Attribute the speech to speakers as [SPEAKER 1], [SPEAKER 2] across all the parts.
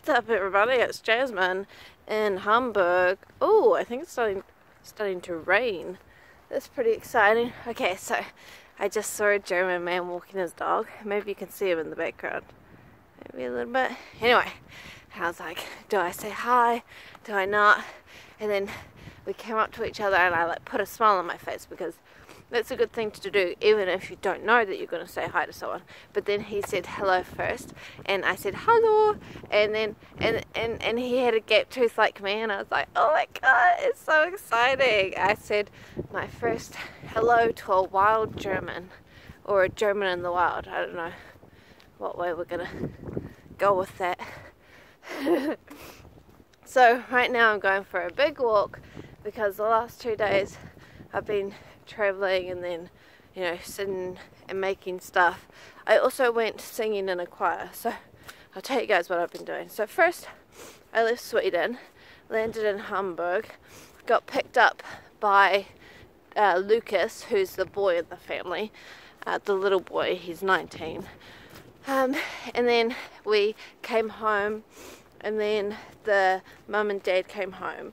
[SPEAKER 1] What's up, everybody? It's Jasmine in Hamburg. Oh, I think it's starting to rain. That's pretty exciting. Okay, so I just saw a German man walking his dog. Maybe you can see him in the background. Maybe a little bit. Anyway, I was like, do I say hi? Do I not? And then we came up to each other and I put a smile on my face because that's a good thing to do even if you don't know that you're going to say hi to someone. But then he said hello first and I said hello, and then and he had a gap tooth like me, and I was like, oh my god, it's so exciting. I said my first hello to a wild German, or a German in the wild. I don't know what way we're going to go with that. So right now I'm going for a big walk because the last 2 days I've been traveling and then, you know, sitting and making stuff. I also went singing in a choir, so I'll tell you guys what I've been doing. So first I left Sweden, landed in Hamburg, got picked up by Lucas, who's the boy in the family, the little boy, he's 19, and then we came home, and then the mum and dad came home,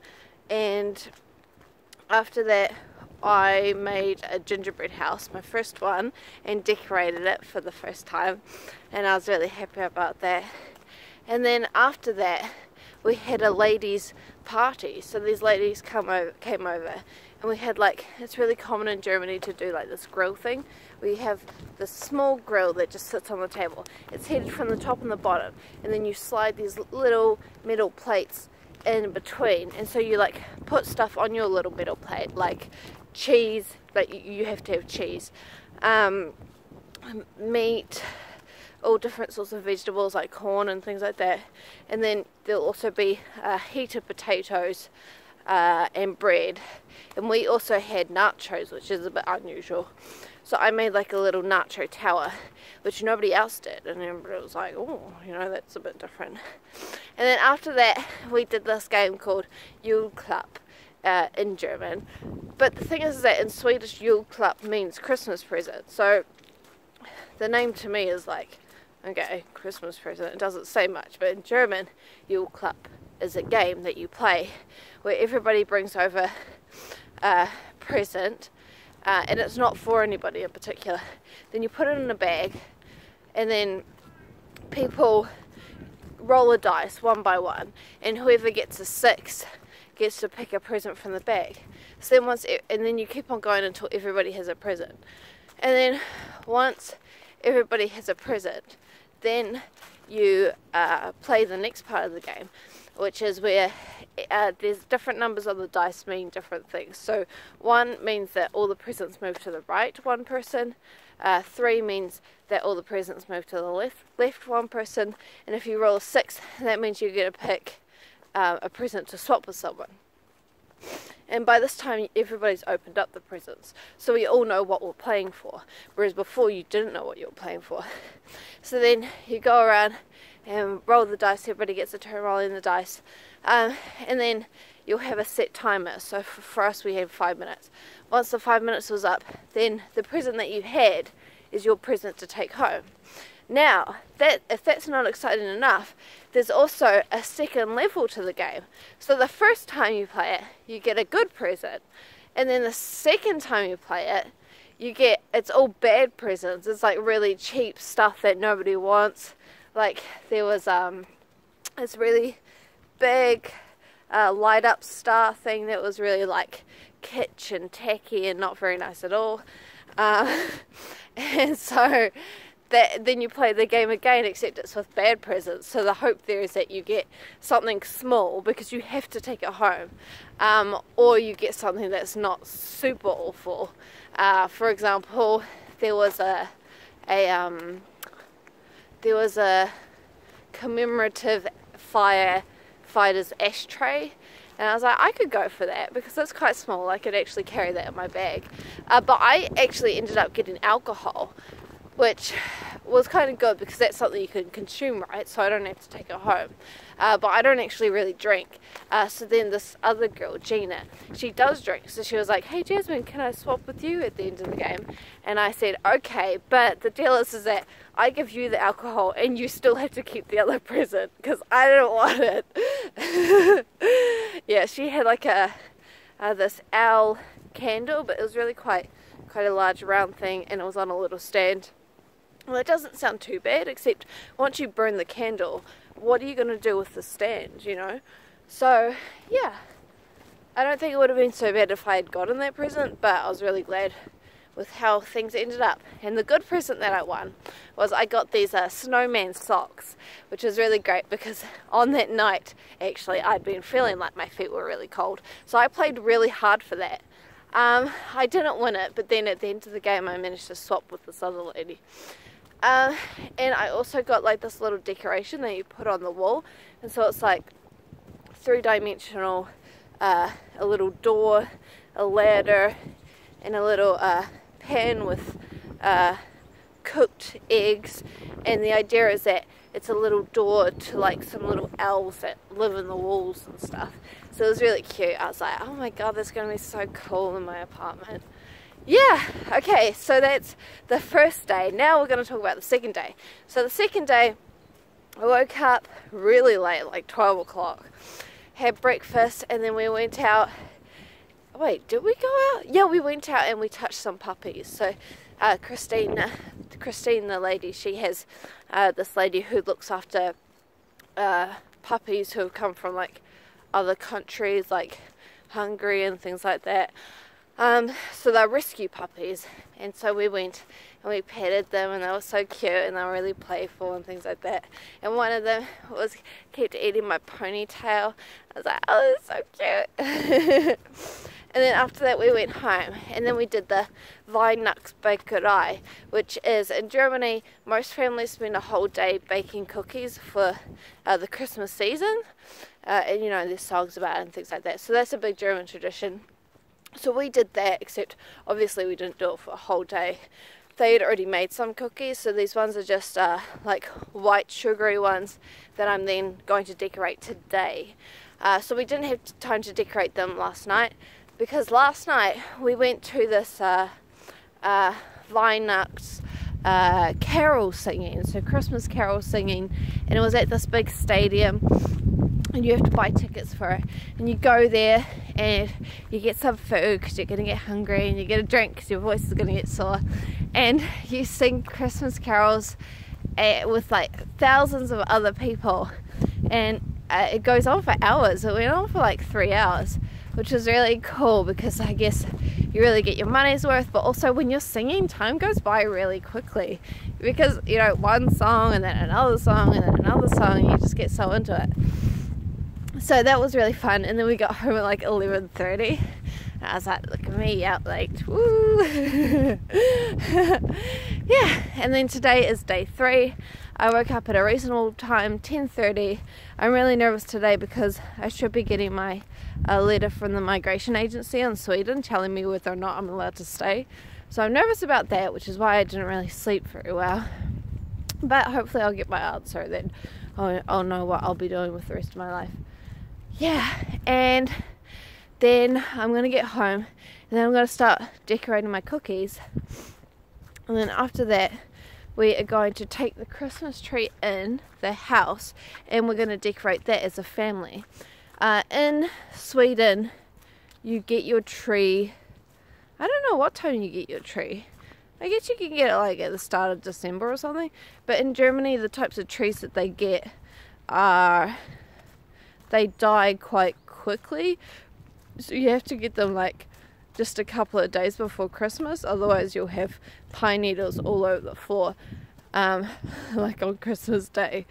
[SPEAKER 1] and after that I made a gingerbread house, my first one, and decorated it for the first time, and I was really happy about that. And then after that we had a ladies party, so these ladies came over, and we had, like, it's really common in Germany to do like this grill thing. We have this small grill that just sits on the table. It's heated from the top and the bottom, and then you slide these little metal plates in between, and so you like put stuff on your little metal plate, like cheese, like you have to have cheese, meat, all different sorts of vegetables like corn and things like that, and then there'll also be heated potatoes and bread, and we also had nachos, which is a bit unusual. So I made like a little nacho tower, which nobody else did, and everybody was like, oh, you know, that's a bit different. And then after that we did this game called Julklapp in German. But the thing is that in Swedish, Julklapp means Christmas present. So the name to me is like, okay, Christmas present. It doesn't say much, but in German, Julklapp is a game that you play where everybody brings over a present, and it's not for anybody in particular. Then you put it in a bag, and then people roll a dice one by one, and whoever gets a 6 gets to pick a present from the bag. So then and then you keep on going until everybody has a present. And then once everybody has a present, then you play the next part of the game, which is where there's different numbers on the dice mean different things. So 1 means that all the presents move to the right, one person. 3 means that all the presents move to the left, one person. And if you roll a 6, that means you get to pick a present to swap with someone. And by this time everybody's opened up the presents, so we all know what we're playing for, whereas before you didn't know what you were playing for. So then you go around and roll the dice, everybody gets a turn rolling the dice, and then you'll have a set timer. So for us we had 5 minutes. Once the 5 minutes was up, then the present that you had is your present to take home. Now, if that's not exciting enough, there's also a second level to the game. So the first time you play it, you get a good present. And then the second time you play it, it's all bad presents. It's like really cheap stuff that nobody wants. Like there was this really big light up star thing that was really like kitsch and tacky and not very nice at all. And so then you play the game again, except it's with bad presents. So the hope there is that you get something small because you have to take it home, or you get something that's not super awful. For example, there was a commemorative firefighter's ashtray, and I was like, I could go for that because it's quite small. I could actually carry that in my bag. But I actually ended up getting alcohol, which was kind of good because that's something you can consume, right? So I don't have to take it home. But I don't actually really drink. So then this other girl, Gina, she does drink. So she was like, hey Jasmine, can I swap with you at the end of the game? And I said, okay, but the deal is that I give you the alcohol and you still have to keep the other present because I don't want it. Yeah, she had like this owl candle, but it was really quite a large round thing, and it was on a little stand. Well, it doesn't sound too bad, except once you burn the candle, what are you going to do with the stand, you know? So, yeah, I don't think it would have been so bad if I had gotten that present, but I was really glad with how things ended up. And the good present that I won was I got these snowman socks, which is really great because on that night, actually, I'd been feeling like my feet were really cold. So I played really hard for that. I didn't win it, but then at the end of the game, I managed to swap with this other lady. And I also got like this little decoration that you put on the wall, and so it's like three-dimensional, a little door, a ladder, and a little pan with cooked eggs. And the idea is that it's a little door to like some little elves that live in the walls and stuff. So it was really cute. I was like, oh my god, that's going to be so cool in my apartment. Yeah, okay, so that's the first day. Now we're going to talk about the second day. So the second day, I woke up really late, like 12 o'clock, had breakfast, and then we went out. Wait, did we go out? Yeah, we went out and we touched some puppies. So Christine, the lady, she has this lady who looks after puppies who have come from like other countries like Hungary and things like that. So they're rescue puppies, and so we went and we petted them, and they were so cute and they were really playful and things like that. And one of them kept eating my ponytail. I was like, oh, that's so cute. And then after that we went home, and then we did the Weihnachtsbäckerei, which is in Germany. Most families spend a whole day baking cookies for the Christmas season, and you know, there's songs about it and things like that. So that's a big German tradition. So we did that, except obviously we didn't do it for a whole day. They had already made some cookies, so these ones are just like white sugary ones that I'm then going to decorate today. So we didn't have time to decorate them last night, because last night we went to this Weihnachts carol singing, so Christmas carol singing, and it was at this big stadium, and you have to buy tickets for it, and you go there and you get some food because you're going to get hungry, and you get a drink because your voice is going to get sore, and you sing Christmas carols with like thousands of other people, and it goes on for hours. It went on for like 3 hours, which was really cool because I guess you really get your money's worth, but also when you're singing, time goes by really quickly because, you know, one song and then another song and then another song, and you just get so into it. So that was really fun, and then we got home at like 11:30. I was like, look at me, out late, woo! Yeah, and then today is day 3. I woke up at a reasonable time, 10:30. I'm really nervous today because I should be getting my letter from the migration agency in Sweden telling me whether or not I'm allowed to stay. So I'm nervous about that, which is why I didn't really sleep very well. But hopefully I'll get my answer, then I'll know what I'll be doing with the rest of my life. Yeah, and then I'm going to get home, and then I'm going to start decorating my cookies. And then after that, we are going to take the Christmas tree in the house, and we're going to decorate that as a family. In Sweden, you get your tree, I don't know what time you get your tree. I guess you can get it like at the start of December or something. But in Germany, the types of trees that they get are, they die quite quickly. So you have to get them like just a couple of days before Christmas, otherwise you'll have pine needles all over the floor, like on Christmas Day.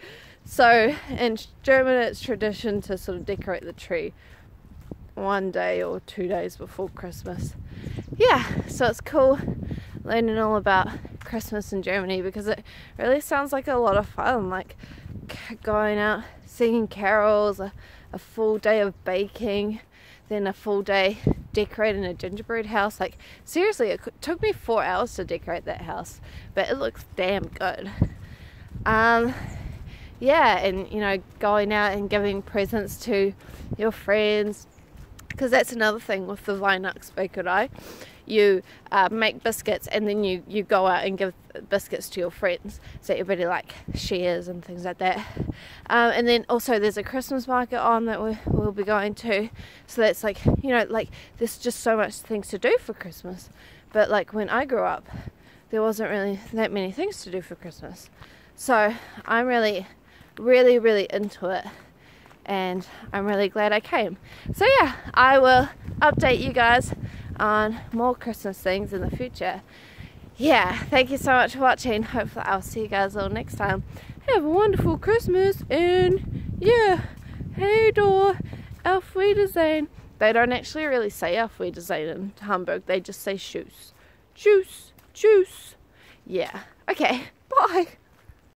[SPEAKER 1] So in Germany, it's tradition to sort of decorate the tree 1 day or 2 days before Christmas. Yeah, so it's cool learning all about Christmas in Germany, because it really sounds like a lot of fun, like going out singing carols, a full day of baking. then a full day decorating a gingerbread house. Like seriously, it took me 4 hours to decorate that house, but it looks damn good. Yeah, and you know, going out and giving presents to your friends, because that's another thing with the Weihnachts Bäckerei. You make biscuits, and then you go out and give biscuits to your friends, so everybody like shares and things like that. And then also there's a Christmas market on that we'll be going to, so that's like, you know, like there's just so much things to do for Christmas. But like when I grew up, there wasn't really that many things to do for Christmas, so I'm really into it, and I'm really glad I came. So yeah, I will update you guys on more Christmas things in the future. Yeah, thank you so much for watching. Hopefully I'll see you guys all next time. Have a wonderful Christmas, and yeah, hey door, Auf Wiedersehen. They don't actually really say Auf Wiedersehen in Hamburg, they just say Tschüss. Tschüss, tschüss. Yeah, okay, bye.